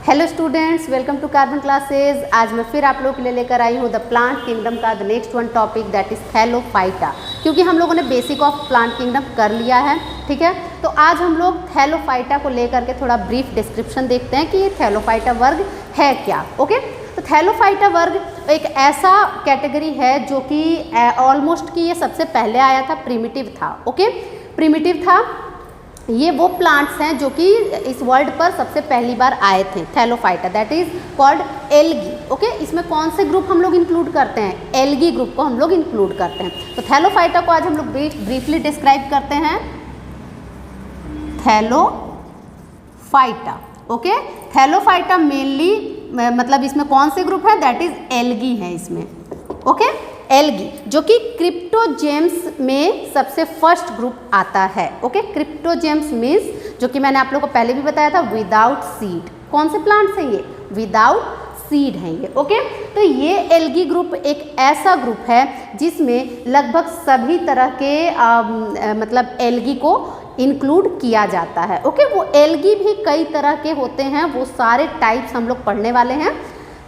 Hello students, welcome to Carbon Classes. आज मैं फिर आप लोगों के लिए लेकर आई हूँ द प्लांट किंगडम का the next one topic that is Thallophyta. क्योंकि हम लोगों ने बेसिक ऑफ प्लांट किंगडम कर लिया है, ठीक है। तो आज हम लोग थैलोफाइटा को लेकर के थोड़ा ब्रीफ डिस्क्रिप्शन देखते हैं कि ये थैलोफाइटा वर्ग है क्या। ओके, तो थैलोफाइटा वर्ग एक ऐसा कैटेगरी है जो कि ऑलमोस्ट कि ये सबसे पहले आया था, प्रिमिटिव था। ओके, प्रिमिटिव था। ये वो प्लांट्स हैं जो कि इस वर्ल्ड पर सबसे पहली बार आए थे, Thallophyta that is called algae. Okay, इसमें कौन से ग्रुप हम लोग इंक्लूड करते हैं? एल्गी ग्रुप को हम लोग इंक्लूड करते हैं। तो थैलोफाइटा को आज हम लोग ब्रीफली डिस्क्राइब करते हैं। थैलोफाइटा, ओके, थैलोफाइटा मेनली मतलब इसमें कौन से ग्रुप है? दैट इज एल्गी है इसमें। ओके, एल्गी जो कि क्रिप्टोजेम्स में सबसे फर्स्ट ग्रुप आता है। ओके, क्रिप्टोजेम्स मीन्स जो कि मैंने आप लोगों को पहले भी बताया था, विदाउट सीड। कौन से प्लांट्स हैं ये? विदाउट सीड हैं ये। ओके, तो ये एल्गी ग्रुप एक ऐसा ग्रुप है जिसमें लगभग सभी तरह के मतलब एल्गी को इंक्लूड किया जाता है। ओके, वो एल्गी भी कई तरह के होते हैं, वो सारे टाइप्स हम लोग पढ़ने वाले हैं।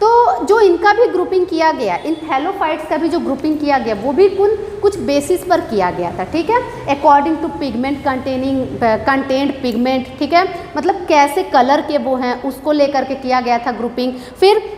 तो जो इनका भी ग्रुपिंग किया गया, इन थैलोफाइट्स का भी जो ग्रुपिंग किया गया वो भी कुछ बेसिस पर किया गया था, ठीक है। According to pigment content pigment, ठीक है, मतलब कैसे कलर के वो हैं उसको लेकर के किया गया था ग्रुपिंग। फिर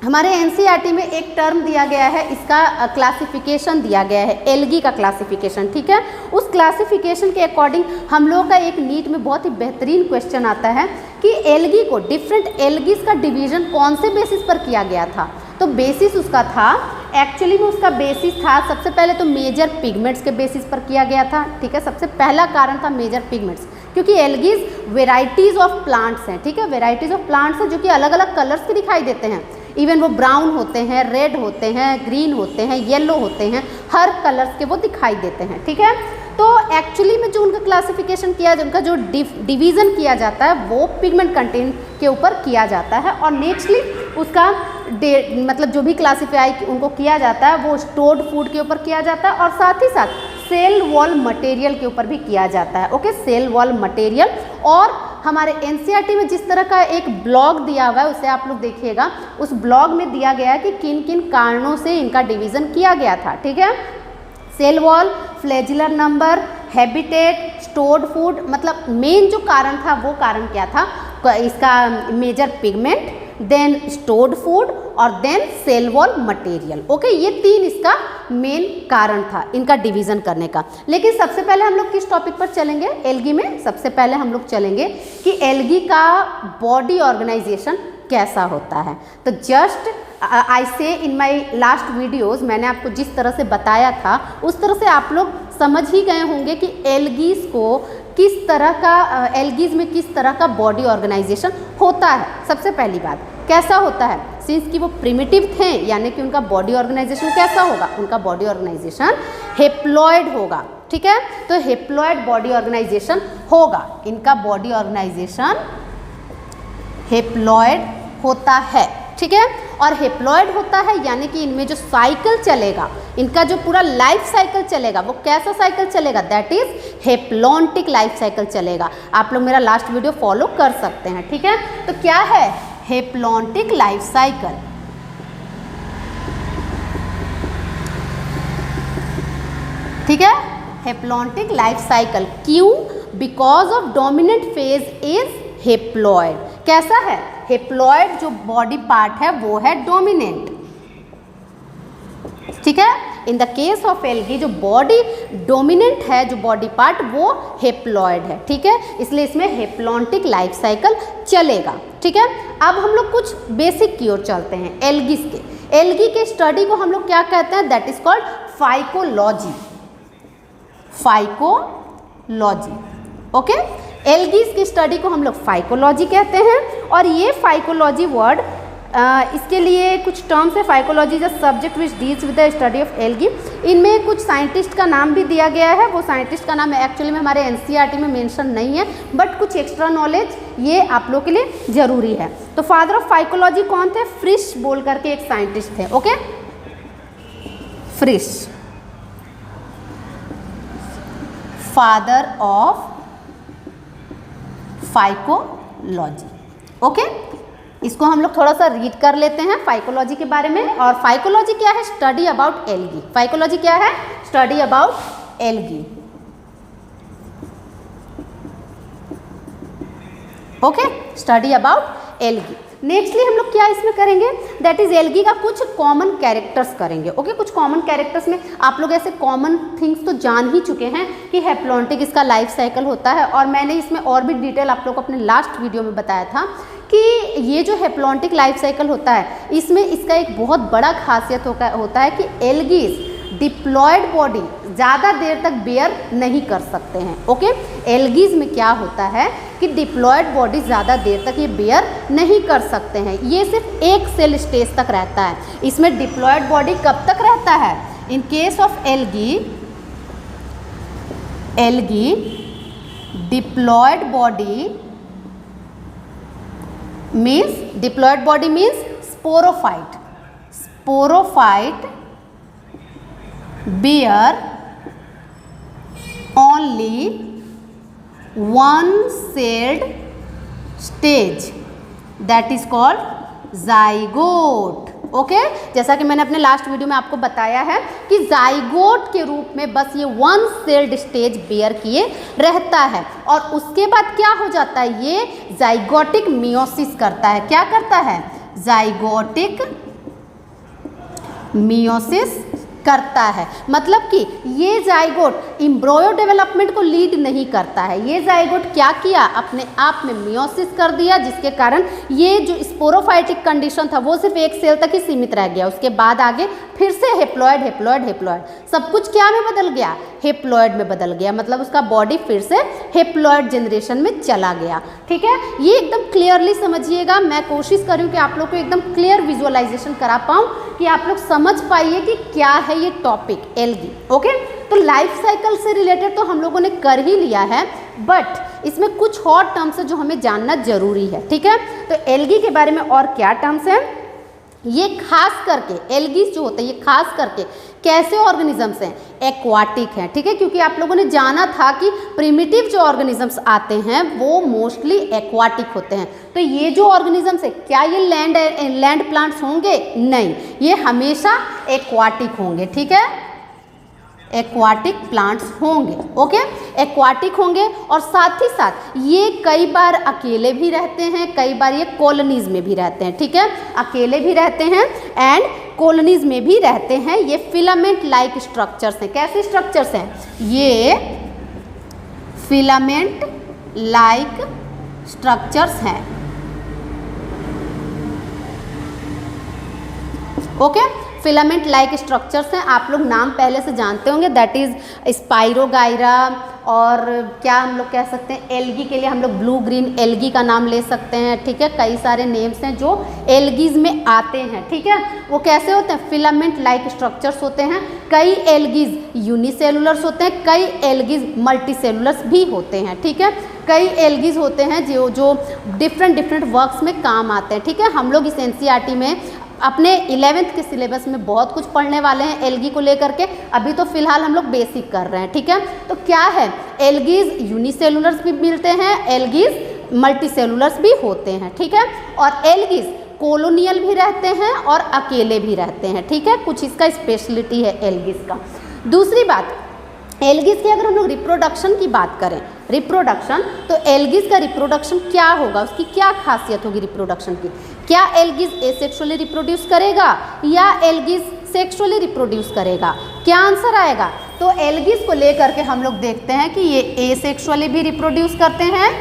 हमारे एनसीईआरटी में एक टर्म दिया गया है, इसका क्लासिफिकेशन दिया गया है, एल्गी का क्लासिफिकेशन, ठीक है। उस क्लासिफिकेशन के अकॉर्डिंग हम लोगों का एक नीट में बहुत ही बेहतरीन क्वेश्चन आता है कि एल्गी को, डिफरेंट एल्गीज का डिवीजन कौन से बेसिस पर किया गया था। तो बेसिस उसका था, एक्चुअली में उसका बेसिस था सबसे पहले तो मेजर पिगमेंट्स के बेसिस पर किया गया था, ठीक है। सबसे पहला कारण था मेजर पिगमेंट्स, क्योंकि एल्गीज वेराइटीज़ ऑफ प्लांट्स हैं, ठीक है, वेराइटीज़ ऑफ प्लांट्स हैं जो कि अलग अलग कलर्स के दिखाई देते हैं। इवन वो ब्राउन होते हैं, रेड होते हैं, ग्रीन होते हैं, येलो होते हैं, हर कलर्स के वो दिखाई देते हैं, ठीक है। तो एक्चुअली में जो उनका क्लासिफिकेशन किया, उनका जो डिवीज़न किया जाता है वो पिगमेंट कंटेंट के ऊपर किया जाता है, और नेक्स्टली उसका मतलब जो भी क्लासीफाई उनको किया जाता है वो स्टोर्ड फूड के ऊपर किया जाता है, और साथ ही साथ सेल वॉल मटेरियल के ऊपर भी किया जाता है। Okay, cell wall material. और हमारे एनसीईआरटी में जिस तरह का एक ब्लॉग दिया हुआ है उसे आप लोग देखिएगा, उस ब्लॉग में दिया गया है कि किन किन कारणों से इनका डिवीज़न किया गया था, ठीक है। Cell wall, flagellar number, habitat, stored food, मतलब मेन जो कारण था वो कारण क्या था? इसका major pigment, then stored food और then cell wall material. Okay, ये तीन इसका मेन कारण था इनका डिवीज़न करने का। लेकिन सबसे पहले हम लोग किस टॉपिक पर चलेंगे? एल्गी में सबसे पहले हम लोग चलेंगे कि एल्गी का बॉडी ऑर्गेनाइजेशन कैसा होता है। तो जस्ट आई से इन माई लास्ट वीडियोज़ मैंने आपको जिस तरह से बताया था उस तरह से आप लोग समझ ही गए होंगे कि एल्गीज को किस तरह का, एल्गीज में किस तरह का बॉडी ऑर्गेनाइजेशन होता है। सबसे पहली बात कैसा होता है, सिंस कि वो प्रिमिटिव थे, यानी कि उनका बॉडी ऑर्गेनाइजेशन कैसा होगा? उनका बॉडी ऑर्गेनाइजेशन हेप्लॉइड होगा, ठीक है। तो हेप्लॉइड बॉडी ऑर्गेनाइजेशन होगा, इनका बॉडी ऑर्गेनाइजेशन हेप्लॉइड होता है, ठीक है। और हेप्लॉइड होता है यानी कि इनमें जो साइकिल चलेगा, इनका जो पूरा लाइफ साइकिल चलेगा वो कैसा साइकिल चलेगा? That is haplontic life cycle चलेगा। आप लोग मेरा लास्ट वीडियो फॉलो कर सकते हैं, ठीक है। तो क्या है हेप्लॉन्टिक लाइफ साइकिल? ठीक है, हेप्लॉन्टिक लाइफ साइकिल। क्यों? Because of dominant phase is haploid. कैसा है? हेप्लॉइड जो बॉडी पार्ट है वो है डोमिनेंट, ठीक है। इन द केस ऑफ एल्गी जो बॉडी डोमिनेंट है, जो बॉडी पार्ट वो हेप्लॉइड है, ठीक है। इसलिए इसमें हेप्लॉन्टिक लाइफ साइकिल चलेगा, ठीक है। अब हम लोग कुछ बेसिक की ओर चलते हैं एल्गीज के। एल्गी के स्टडी को हम लोग क्या कहते हैं? That is called phycology. Phycology, okay. Algae की स्टडी को हम लोग फाइकोलॉजी कहते हैं। और ये फाइकोलॉजी वर्ड, इसके लिए कुछ टर्म्स है। Phycology the subject which deals with the study of algae. इनमें कुछ साइंटिस्ट का नाम भी दिया गया है, वो साइंटिस्ट का नाम एक्चुअली में हमारे एनसीईआरटी में मेंशन नहीं है, बट कुछ एक्स्ट्रा नॉलेज ये आप लोग के लिए जरूरी है। तो फादर ऑफ फाइकोलॉजी कौन थे? फ्रिश बोल करके एक साइंटिस्ट थे, okay, Fritsch, father of phycology, okay. इसको हम लोग थोड़ा सा रीड कर लेते हैं फाइकोलॉजी के बारे में। और फाइकोलॉजी क्या है? Study about algae. फाइकोलॉजी क्या है? Study about algae. Okay, study about algae. Nextly हम लोग क्या इसमें करेंगे? दैट इज एल्गी का कुछ कॉमन कैरेक्टर्स करेंगे। ओके, कुछ कॉमन कैरेक्टर्स में आप लोग ऐसे कॉमन थिंग्स तो जान ही चुके हैं कि हैप्लॉन्टिक इसका लाइफ साइकिल होता है, और मैंने इसमें और भी डिटेल आप लोग को अपने लास्ट वीडियो में बताया था कि ये जो हैप्लॉन्टिक लाइफ साइकिल होता है इसमें इसका एक बहुत बड़ा खासियत होता है कि एल्गीज डिप्लॉयड बॉडी ज़्यादा देर तक बेयर नहीं कर सकते हैं। ओके, एल्गीज में क्या होता है कि डिप्लॉयड बॉडी ज़्यादा देर तक ये बेयर नहीं कर सकते हैं, ये सिर्फ एक सेल स्टेज तक रहता है। इसमें डिप्लॉयड बॉडी कब तक रहता है? In case of algae diploid body means sporophyte. Sporophyte bear only one celled stage, that is called zygote। Okay, जैसा कि मैंने अपने लास्ट वीडियो में आपको बताया है कि जाइगोट के रूप में बस ये वन सेल्ड स्टेज बेयर किए रहता है, और उसके बाद क्या हो जाता है? ये जाइगोटिक मियोसिस करता है। क्या करता है? जाइगोटिक मियोसिस करता है। मतलब कि ये जाइगोट एम्ब्रियो डेवलपमेंट को लीड नहीं करता है, ये जाइगोट क्या किया? अपने आप में मियोसिस कर दिया, जिसके कारण ये जो स्पोरोफाइटिक कंडीशन था वो सिर्फ एक सेल तक ही सीमित रह गया। उसके बाद आगे फिर से हेप्लॉयड हेप्लॉयड हेप्लॉयड, सब कुछ क्या में बदल गया? हेप्लॉयड में बदल गया। मतलब उसका बॉडी फिर से हेप्लॉयड जनरेशन में चला गया। ठीक है, ये एकदम क्लियरली समझिएगा। मैं कोशिश करूँ कि आप लोग को एकदम क्लियर विजुअलाइजेशन करा पाऊँ कि आप लोग समझ पाइए कि क्या है ये टॉपिक एल्गी। ओके, तो लाइफ साइकिल से रिलेटेड तो हम लोगों ने कर ही लिया है, बट इसमें कुछ और टर्म्स है जो हमें जानना जरूरी है। ठीक है, तो एल्गी के बारे में और क्या टर्म्स हैं? ये खास करके एल्गीज जो होते हैं ये खास करके कैसे ऑर्गेनिजम्स हैं? एक्वाटिक हैं। ठीक है, क्योंकि आप लोगों ने जाना था कि प्रिमिटिव जो ऑर्गेनिजम्स आते हैं वो मोस्टली एक्वाटिक होते हैं। तो ये जो ऑर्गेनिजम्स है, क्या ये लैंड प्लांट्स होंगे? नहीं, ये हमेशा एक्वाटिक होंगे। ठीक है, एक्वाटिक प्लांट्स होंगे। ओके, एक्वाटिक होंगे, और साथ ही साथ ये कई बार अकेले भी रहते हैं, कई बार ये कॉलोनीज में भी रहते हैं। ठीक है, अकेले भी रहते हैं एंड कॉलोनीज में भी रहते हैं। ये फिलामेंट लाइक स्ट्रक्चर्स हैं। कैसे स्ट्रक्चर्स हैं? ये फिलामेंट लाइक स्ट्रक्चर्स हैं। ओके, फिलामेंट लाइक स्ट्रक्चर्स हैं। आप लोग नाम पहले से जानते होंगे, दैट इज स्पाइरोगाइरा, और क्या हम लोग कह सकते हैं एल्गी के लिए हम लोग ब्लू ग्रीन एल्गी का नाम ले सकते हैं। ठीक है, कई सारे नेम्स हैं जो एल्गीज में आते हैं। ठीक है, वो कैसे होते हैं? फिलामेंट लाइक स्ट्रक्चर्स होते हैं। कई एल्गीज यूनिसेलुलर्स होते हैं, कई एल्गीज मल्टीसेलुलर्स भी होते हैं। ठीक है, कई एल्गीज होते हैं जो डिफरेंट वर्क्स में काम आते हैं। ठीक है, हम लोग इस एनसीईआरटी में अपने 11th के सिलेबस में बहुत कुछ पढ़ने वाले हैं एल्गी को लेकर के। अभी तो फिलहाल हम लोग बेसिक कर रहे हैं। ठीक है, तो क्या है? एल्गीज यूनिसेलुलर्स भी मिलते हैं, एल्गीज मल्टीसेलुलर्स भी होते हैं। ठीक है, और एल्गीज कॉलोनियल भी रहते हैं और अकेले भी रहते हैं। ठीक है, कुछ इसका स्पेशलिटी है एल्गीज का। दूसरी बात, एल्गीज की अगर हम लोग रिप्रोडक्शन की बात करें, रिप्रोडक्शन, तो एल्गीज का रिप्रोडक्शन क्या होगा? उसकी क्या खासियत होगी रिप्रोडक्शन की? क्या एल्गीज एसेक्सुअली रिप्रोड्यूस करेगा या एल्गीज सेक्सुअली रिप्रोड्यूस करेगा? क्या आंसर आएगा? तो एल्गीज को लेकर के हम लोग देखते हैं कि ये एसेक्सुअली भी रिप्रोड्यूस करते हैं।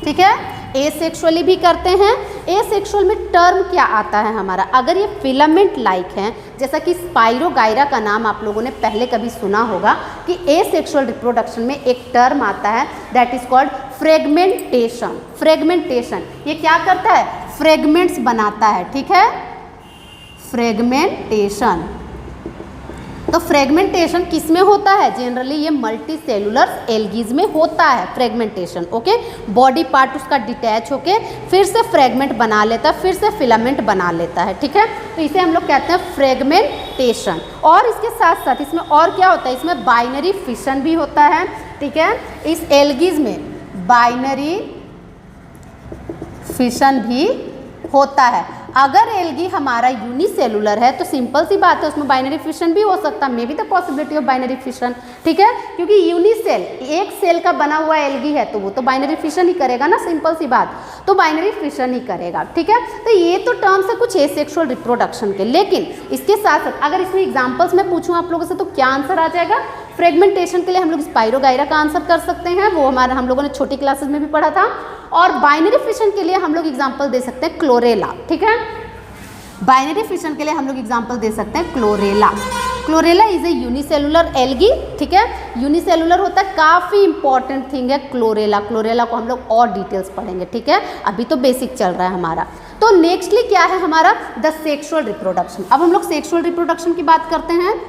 ठीक है, एसेक्सुअली भी करते हैं। एसेक्सुअल में टर्म क्या आता है हमारा? अगर ये फिलामेंट लाइक हैं, जैसा कि स्पाइरोगाइरा का नाम आप लोगों ने पहले कभी सुना होगा कि एसेक्सुअल रिप्रोडक्शन में एक टर्म आता है that is called fragmentation. Fragmentation ये क्या करता है? फ्रेगमेंट्स बनाता है। ठीक है, फ्रेगमेंटेशन। तो फ्रेगमेंटेशन किस में होता है? जनरली ये मल्टी सेलुलर एल्गीज में होता है फ्रेगमेंटेशन। ओके, बॉडी पार्ट उसका डिटैच होके फिर से फ्रेगमेंट बना लेता है, फिर से फिलामेंट बना लेता है। ठीक है, तो इसे हम लोग कहते हैं फ्रेगमेंटेशन। और इसके साथ साथ इसमें और क्या होता है? इसमें बाइनरी फिशन भी होता है। ठीक है, इस एल्गीज में बाइनरी फिशन भी होता है। अगर एल्गी हमारा यूनिसेलुलर है तो सिंपल सी बात है उसमें बाइनरी फिशन भी हो सकता है, may be the possibility of binary fission, ठीक है, क्योंकि यूनिसेल एक सेल का बना हुआ एल्गी है तो वो तो बाइनरी फिशन ही करेगा ना, सिंपल सी बात, तो बाइनरी फिशन ही करेगा, ठीक है। तो ये तो टर्म्स है कुछ एसेक्सुअल रिप्रोडक्शन के, लेकिन इसके साथ साथ अगर इसमें एग्जाम्पल्स मैं पूछूँ आप लोगों से तो क्या आंसर आ जाएगा? फ्रेगमेंटेशन के लिए हम लोग स्पाइरोगाइरा का आंसर कर सकते हैं, वो हमारा हम लोगों ने छोटी क्लासेस में भी पढ़ा था, और बाइनरी फिशन के लिए हम लोग एग्जाम्पल दे सकते हैं क्लोरेला, ठीक है, बाइनरी फिशन के लिए हम लोग एग्जाम्पल दे सकते हैं chlorella. Chlorella is a unicellular algae, ठीक है, यूनिसेलुलर होता है, काफ़ी इंपॉर्टेंट थिंग है क्लोरेला। क्लोरेला को हम लोग और डिटेल्स पढ़ेंगे, ठीक है, अभी तो बेसिक चल रहा है हमारा। तो नेक्स्टली क्या है हमारा? The sexual reproduction. अब हम लोग सेक्सुअल रिप्रोडक्शन की बात करते हैं।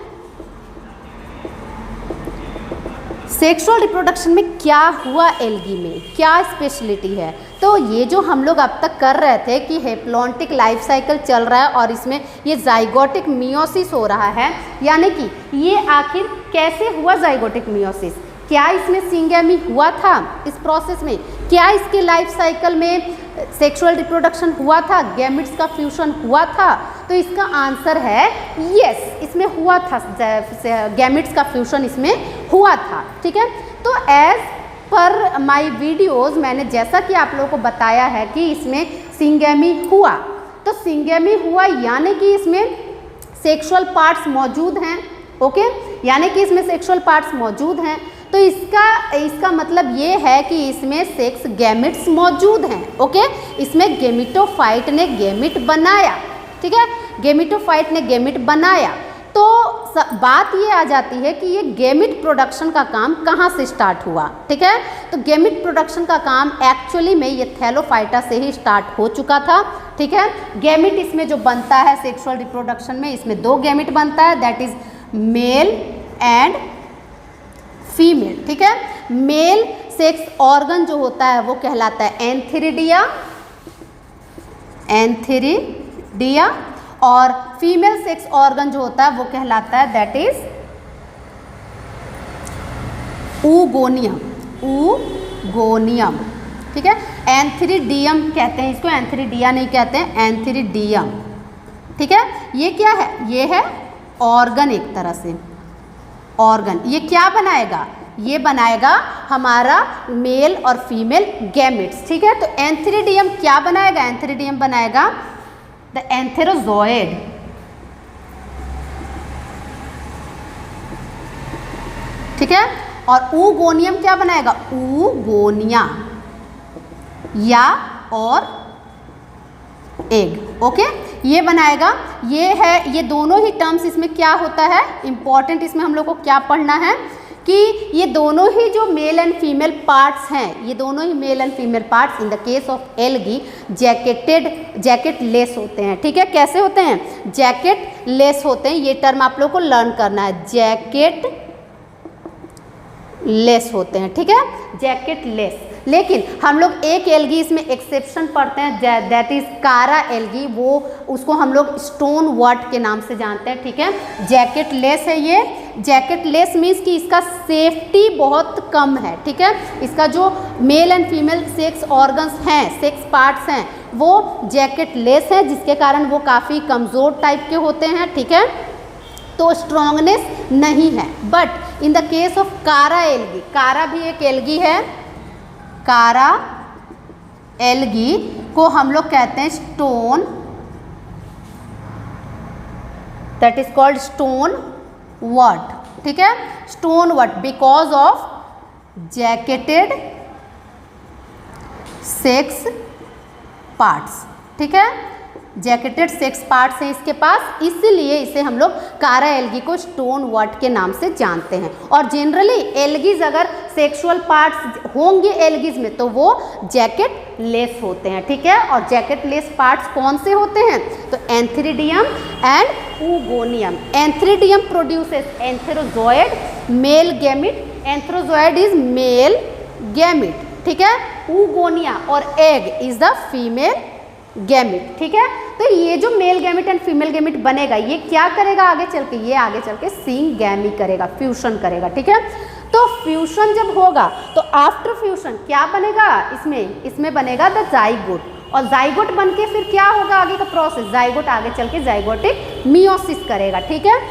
सेक्सुअल रिप्रोडक्शन में क्या हुआ एल्गी में, क्या स्पेशलिटी है? तो ये जो हम लोग अब तक कर रहे थे कि हेप्लॉन्टिक लाइफ साइकिल चल रहा है और इसमें ये जाइगोटिक मियोसिस हो रहा है, यानी कि ये आखिर कैसे हुआ जाइगोटिक मियोसिस? क्या इसमें सिंगेमी हुआ था इस प्रोसेस में? क्या इसके लाइफ साइकिल में सेक्सुअल रिप्रोडक्शन हुआ था, गैमेट्स का फ्यूजन हुआ था? तो इसका आंसर है यस, इसमें हुआ था, गैमेट्स का फ्यूजन इसमें हुआ था, ठीक है। तो एज पर माय वीडियोस मैंने जैसा कि आप लोगों को बताया है कि इसमें सिंगेमी हुआ, तो सिंगेमी हुआ यानी कि इसमें सेक्सुअल पार्ट्स मौजूद हैं, ओके, यानी कि इसमें सेक्सुअल पार्ट्स मौजूद हैं, तो इसका मतलब ये है कि इसमें सेक्स गैमेट्स मौजूद हैं, ओके, इसमें गेमिटोफाइट ने गैमेट बनाया, ठीक है, गेमिटोफाइट ने गैमेट बनाया। तो बात ये आ जाती है कि ये गैमेट प्रोडक्शन का काम कहाँ से स्टार्ट हुआ, ठीक है, तो गैमेट प्रोडक्शन का काम एक्चुअली में ये थैलोफाइटा से ही स्टार्ट हो चुका था, ठीक है। गैमेट इसमें जो बनता है सेक्सुअल रिप्रोडक्शन में, इसमें 2 गैमेट बनता है, that is male and female, ठीक है। मेल सेक्स ऑर्गन जो होता है वो कहलाता है एंथेरिडिया, एंथेरिडिया, और फीमेल सेक्स ऑर्गन जो होता है वो कहलाता है दैट इज ऊगोनियम, ऊगोनियम, ठीक है। एंथेरिडियम कहते हैं इसको, एंथेरिडिया नहीं कहते हैं, एंथेरिडियम, ठीक है। ये क्या है? ये है ऑर्गन, एक तरह से ऑर्गन। ये क्या बनाएगा? ये बनाएगा हमारा मेल और फीमेल गैमेट्स, ठीक है। तो एंथेरिडियम क्या बनाएगा? एंथेरिडियम बनाएगा द एंथेरोजोइड, ठीक है, और ऊगोनियम क्या बनाएगा? ऊगोनिया या और एग, ओके, ये बनाएगा। ये है, ये दोनों ही टर्म्स इसमें क्या होता है इंपॉर्टेंट, इसमें हम लोग को क्या पढ़ना है कि ये दोनों ही जो मेल एंड फीमेल पार्ट्स हैं, ये दोनों ही male and female parts in the case of algae jacketless होते हैं, ठीक है। कैसे होते हैं? जैकेट लेस होते हैं, ये टर्म आप लोग को लर्न करना है, जैकेट लेस होते हैं, ठीक है, जैकेट लेस। लेकिन हम लोग एक एल्गी इसमें एक्सेप्शन पढ़ते हैं, दैट इज कारा एल्गी, वो उसको हम लोग स्टोन वर्ट के नाम से जानते हैं, ठीक है। जैकेट लेस है ये, जैकेट लेस मीन्स कि इसका सेफ्टी बहुत कम है, ठीक है। इसका जो mail and female sex organs हैं, सेक्स पार्ट्स हैं, वो जैकेट लेस है, जिसके कारण वो काफ़ी कमज़ोर टाइप के होते हैं, ठीक है, तो स्ट्रॉन्गनेस नहीं है। But in the case of कारा एल्गी, कारा भी एक एल्गी है, कारा एल्गी को हम लोग कहते हैं stone, that is called stonewort, ठीक है, stonewort, because of jacketed sex parts, ठीक है, जैकेटेड सेक्स पार्ट्स हैं इसके पास, इसलिए इसे हम लोग कारा एल्गी को स्टोन वर्ट के नाम से जानते हैं। और जनरली एल्गीज अगर सेक्सुअल पार्ट्स होंगे एल्गीज में तो वो जैकेट लेस होते हैं, ठीक है। और जैकेट लेस पार्ट्स कौन से होते हैं? तो antheridium and oogonium. Antheridium produces antherozoid male gamete, antherozoid is male gamete, ठीक है। ऊगोनिया और egg is the female gamete, ठीक है। तो ये जो male gamete and female gamete बनेगा, ये क्या करेगा आगे चल के? ये आगे चल के सिंगैमी करेगा, फ्यूजन करेगा, ठीक है। तो फ्यूजन जब होगा तो आफ्टर फ्यूजन क्या बनेगा? इसमें बनेगा द जाइगोट, और जाइगोट बन के फिर क्या होगा आगे का प्रोसेस, जाइगोट आगे चल के जाइगोटिक मियोसिस करेगा, ठीक है।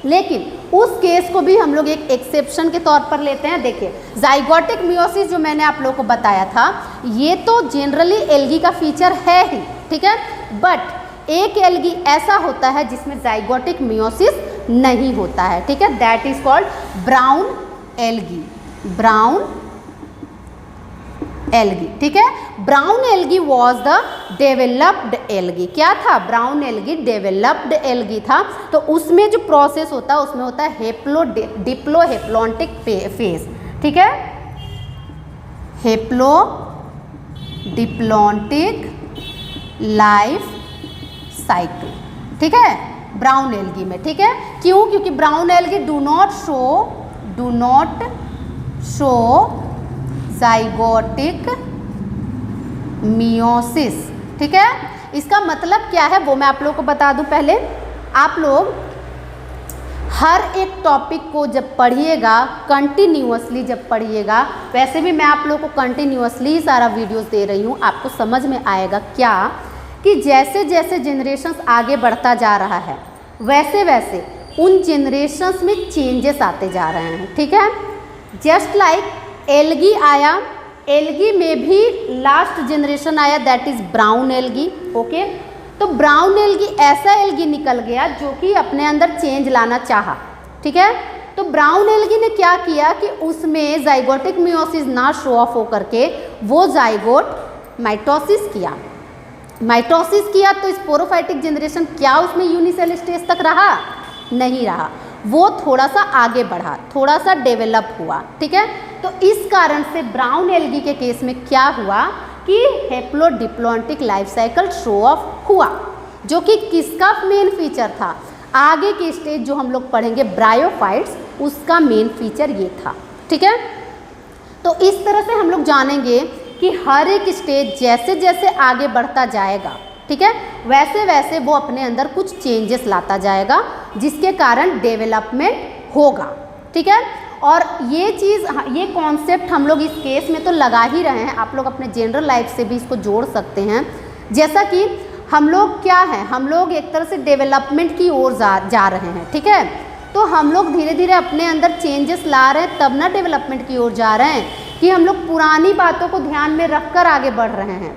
लेकिन उस केस को भी हम लोग एक एक्सेप्शन के तौर पर लेते हैं। देखिए जाइगोटिक मियोसिस जो मैंने आप लोगों को बताया था, ये तो जनरली एल्गी का फीचर है ही, ठीक है, बट एक एल्गी ऐसा होता है जिसमें जाइगोटिक मियोसिस नहीं होता है, ठीक है, that is called brown algae, brown algae, ठीक है। Brown algae was the developed algae, क्या था, ब्राउन एल्गी डेवलप्ड एल्गी था। तो उसमें जो प्रोसेस होता है उसमें होता है डिप्लोहेप्लॉन्टिक फेज, ठीक है, हेप्लो डिप्लॉन्टिक लाइफ साइकिल, ठीक है, ब्राउन एल्गी में, ठीक है। क्यों, क्योंकि brown algae do not show zygotic meiosis, ठीक है। इसका मतलब क्या है वो मैं आप लोगों को बता दूं। पहले आप लोग हर एक टॉपिक को जब पढ़िएगा, कंटिन्यूअसली जब पढ़िएगा, वैसे भी मैं आप लोगों को कंटिन्यूअसली ही सारा वीडियोस दे रही हूँ, आपको समझ में आएगा क्या कि जैसे जैसे जनरेशन्स आगे बढ़ता जा रहा है वैसे वैसे उन जनरेशन्स में चेंजेस आते जा रहे हैं, ठीक है। जस्ट लाइक एल्गी आया, एल्गी में भी लास्ट जनरेशन आया that is brown algae, okay. तो ब्राउन एल्गी ऐसा एल्गी निकल गया जो कि अपने अंदर चेंज लाना चाहा, ठीक है। तो ब्राउन एल्गी ने क्या किया कि उसमें जाइगोटिक मियोसिस ना शो ऑफ हो करके वो जाइगोट माइटोसिस किया, माइटोसिस किया तो स्पोरोफाइटिक जनरेशन क्या उसमें यूनिसेल स्टेज तक रहा, नहीं रहा, वो थोड़ा सा आगे बढ़ा, थोड़ा सा डेवलप हुआ, ठीक है। तो इस कारण से ब्राउन एल्गी के केस में क्या हुआ कि हेप्लोडिप्लॉन्टिक लाइफ साइकिल शो ऑफ हुआ, जो कि किसका मेन फीचर था, आगे की स्टेज जो हम लोग पढ़ेंगे ब्रायोफाइट्स, उसका मेन फीचर ये था, ठीक है। तो इस तरह से हम लोग जानेंगे कि हर एक स्टेज जैसे जैसे आगे बढ़ता जाएगा, ठीक है, वैसे वैसे वो अपने अंदर कुछ चेंजेस लाता जाएगा जिसके कारण डेवलपमेंट होगा, ठीक है। और ये चीज़, ये कॉन्सेप्ट हम लोग इस केस में तो लगा ही रहे हैं, आप लोग अपने जनरल लाइफ से भी इसको जोड़ सकते हैं। जैसा कि हम लोग क्या है, हम लोग एक तरह से डेवलपमेंट की ओर जा रहे हैं, ठीक है। तो हम लोग धीरे धीरे अपने अंदर चेंजेस ला रहे हैं, तब ना डेवलपमेंट की ओर जा रहे हैं कि हम लोग पुरानी बातों को ध्यान में रखकर आगे बढ़ रहे हैं,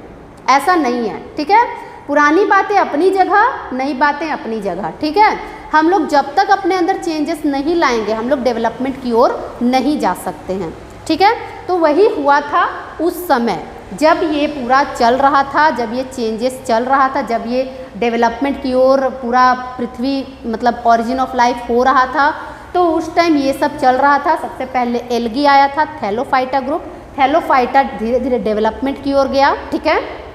ऐसा नहीं है, ठीक है। पुरानी बातें अपनी जगह, नई बातें अपनी जगह, ठीक है। हम लोग जब तक अपने अंदर चेंजेस नहीं लाएंगे हम लोग डेवलपमेंट की ओर नहीं जा सकते हैं, ठीक है। तो वही हुआ था उस समय जब ये पूरा चल रहा था, जब ये चेंजेस चल रहा था, जब ये डेवलपमेंट की ओर पूरा पृथ्वी मतलब ऑरिजिन ऑफ लाइफ हो रहा था, तो उस टाइम ये सब चल रहा था। सबसे पहले एल्गी आया था, थैलोफाइटा ग्रुप, थैलोफाइटा धीरे धीरे डेवलपमेंट की ओर गया, ठीक है।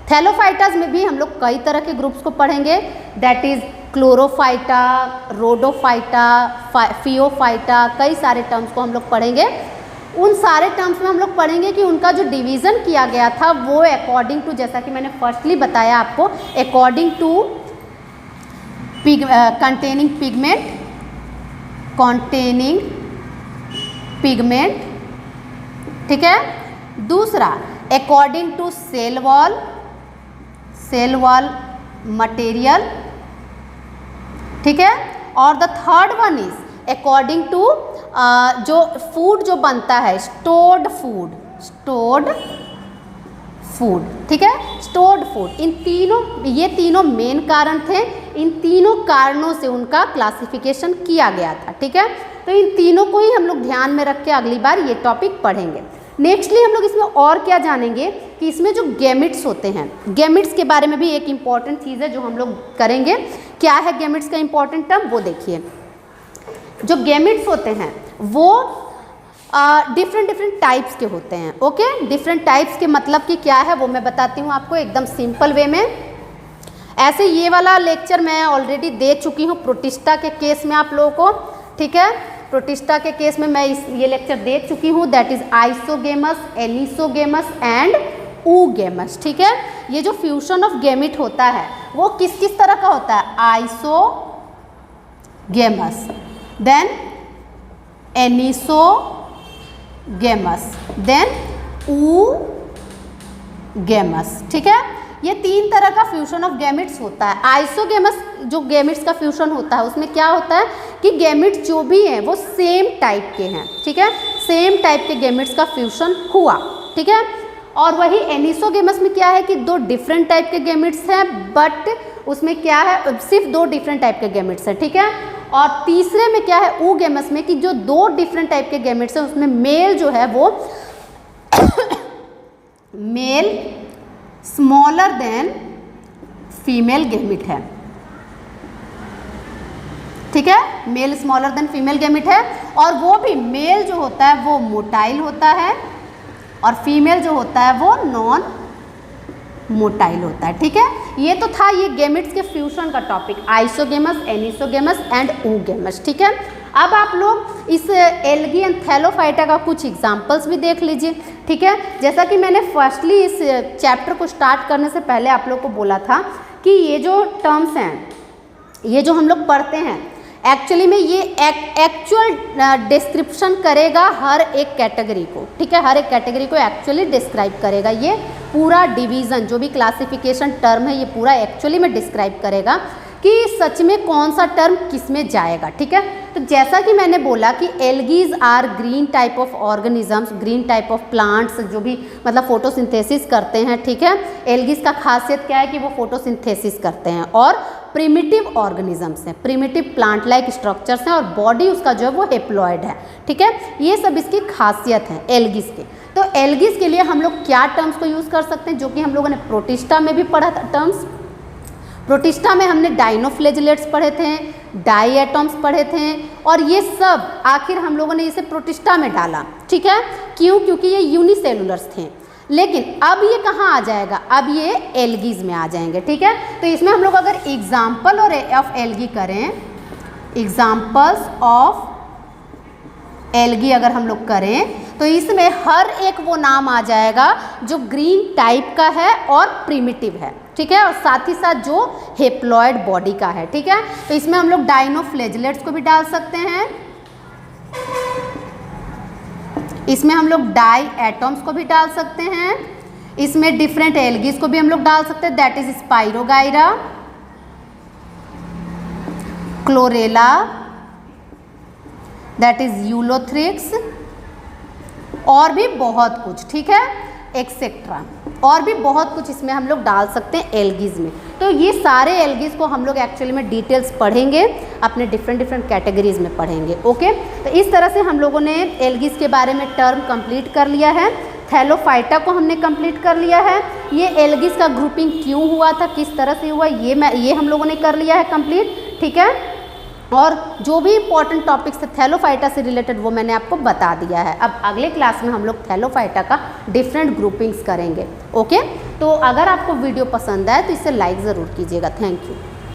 थैलोफाइटास में भी हम लोग कई तरह के ग्रुप्स को पढ़ेंगे, दैट इज क्लोरोफाइटा, रोडोफाइटा, फियोफाइटा, कई सारे टर्म्स को हम लोग पढ़ेंगे। उन सारे टर्म्स में हम लोग पढ़ेंगे कि उनका जो डिवीज़न किया गया था वो अकॉर्डिंग टू, जैसा कि मैंने फर्स्टली बताया आपको, अकॉर्डिंग टू कंटेनिंग पिगमेंट, ठीक है। दूसरा according to cell wall material, ठीक है। और the third one is according to जो फूड जो बनता है, स्टोर्ड फूड, ठीक है, स्टोर्ड फूड। इन तीनों, ये तीनों मेन कारण थे, इन तीनों कारणों से उनका क्लासिफिकेशन किया गया था, ठीक है। तो इन तीनों को ही हम लोग ध्यान में रख के अगली बार ये टॉपिक पढ़ेंगे। नेक्स्टली हम लोग इसमें और क्या जानेंगे कि इसमें जो गैमेट्स होते हैं, गैमेट्स के बारे में भी एक इम्पॉर्टेंट चीज़ है जो हम लोग करेंगे। क्या है गैमेट्स का इम्पॉर्टेंट टर्म, वो देखिए। जो गैमेट्स होते हैं वो डिफरेंट टाइप्स के होते हैं, ओके। डिफरेंट टाइप्स के मतलब कि क्या है वो मैं बताती हूँ आपको एकदम सिंपल वे में। ऐसे ये वाला लेक्चर मैं ऑलरेडी दे चुकी हूँ प्रोटिस्टा के केस में आप लोगों को, ठीक है। प्रोटिस्टा के केस में मैं ये लेक्चर दे चुकी हूँ, that is isogamous, एनिसोगेमस and oogamous, ठीक है। ये जो फ्यूजन ऑफ गैमेट होता है वो किस किस तरह का होता है, आइसोगेमस, देन एनिसोगेमस, देन गैमस। ठीक है, ये 3 तरह का फ्यूजन ऑफ गैमेट्स होता है। आइसोगेमस जो गैमेट्स का फ्यूजन होता है उसमें क्या होता है कि गैमेट्स जो भी हैं वो सेम टाइप के हैं। ठीक है, सेम टाइप के गैमेट्स का फ्यूजन हुआ। ठीक है, और वही एनिसोगेमस में क्या है कि 2 डिफरेंट टाइप के गैमेट्स हैं, बट उसमें क्या है सिर्फ 2 डिफरेंट टाइप के गैमेट्स हैं। ठीक है, और तीसरे में क्या है ऊगेमस में कि जो 2 डिफरेंट टाइप के गैमेट्स हैं उसमें मेल जो है वो male smaller than female gamete है। ठीक है, male smaller than female gamete है, और वो भी मेल जो होता है वो मोटाइल होता है और फीमेल जो होता है वो नॉन मोटाइल होता है। ठीक है, ये तो था ये गैमेट्स के फ्यूजन का टॉपिक, आइसोगेमस, एनिसोगेमस एंड ऊगेमस। ठीक है, अब आप लोग इस एल्गी एंड थैलोफाइटा का कुछ एग्जांपल्स भी देख लीजिए। ठीक है, जैसा कि मैंने फर्स्टली इस चैप्टर को स्टार्ट करने से पहले आप लोग को बोला था कि ये जो टर्म्स हैं, ये जो हम लोग पढ़ते हैं, एक्चुअली में ये एक्चुअल डिस्क्रिप्शन करेगा हर एक कैटेगरी को। ठीक है, हर एक कैटेगरी को एक्चुअली डिस्क्राइब करेगा। ये पूरा डिवीज़न जो भी क्लासिफिकेशन टर्म है ये पूरा एक्चुअली में डिस्क्राइब करेगा कि सच में कौन सा टर्म किस में जाएगा। ठीक है, तो जैसा कि मैंने बोला कि algae are green type of organisms, green type of plants जो भी मतलब फोटोसिंथेसिस करते हैं। ठीक है, एल्गीज का खासियत क्या है कि वो फोटोसिंथेसिस करते हैं और प्रिमिटिव ऑर्गेनिजम्स हैं, प्रिमिटिव प्लांट लाइक स्ट्रक्चर्स हैं और बॉडी उसका जो है वो हेप्लॉइड है। ठीक है, ये सब इसकी खासियत है एल्गीज के। तो एल्गीज के लिए हम लोग क्या टर्म्स को यूज़ कर सकते हैं, जो कि हम लोगों ने प्रोटिस्टा में भी पढ़ा था टर्म्स। प्रोटिस्टा में हमने डाइनोफ्लेजिलेट्स पढ़े थे, डाईएटम्स पढ़े थे, और ये सब आखिर हम लोगों ने इसे प्रोटिस्टा में डाला। ठीक है, क्यों? क्योंकि ये यूनिसेलुलर्स थे। लेकिन अब ये कहाँ आ जाएगा, अब ये एल्गीज में आ जाएंगे। ठीक है, तो इसमें हम लोग अगर एग्जाम्पल और ऑफ एल्गी करें, एग्जाम्पल्स ऑफ एल्गी अगर हम लोग करें तो इसमें हर एक वो नाम आ जाएगा जो ग्रीन टाइप का है और प्रिमिटिव है। ठीक है, और साथ ही साथ जो हेप्लॉइड बॉडी का है। ठीक है, तो इसमें हम लोग डाइनोफ्लेजिलेट्स को भी डाल सकते हैं, इसमें हम लोग डाई एटम्स को भी डाल सकते हैं, इसमें डिफरेंट एल्गीज को भी हम लोग डाल सकते हैं, that is spirogyra, chlorella, that is Ulothrix, और भी बहुत कुछ। ठीक है, एक्सेट्रा, और भी बहुत कुछ इसमें हम लोग डाल सकते हैं एल्गीज में। तो ये सारे एल्गीज को हम लोग एक्चुअली में डिटेल्स पढ़ेंगे, अपने डिफरेंट कैटेगरीज में पढ़ेंगे। ओके, तो इस तरह से हम लोगों ने एल्गीज के बारे में टर्म कंप्लीट कर लिया है। थैलोफाइटा को हमने कंप्लीट कर लिया है। ये एल्गीज का ग्रुपिंग क्यों हुआ था, किस तरह से हुआ, ये हम लोगों ने कर लिया है कंप्लीट। ठीक है, और जो भी इंपॉर्टेंट टॉपिक्स है थैलोफाइटा से रिलेटेड वो मैंने आपको बता दिया है। अब अगले क्लास में हम लोग थैलोफाइटा का डिफरेंट ग्रुपिंग्स करेंगे। ओके, तो अगर आपको वीडियो पसंद आए तो इसे लाइक ज़रूर कीजिएगा। Thank you.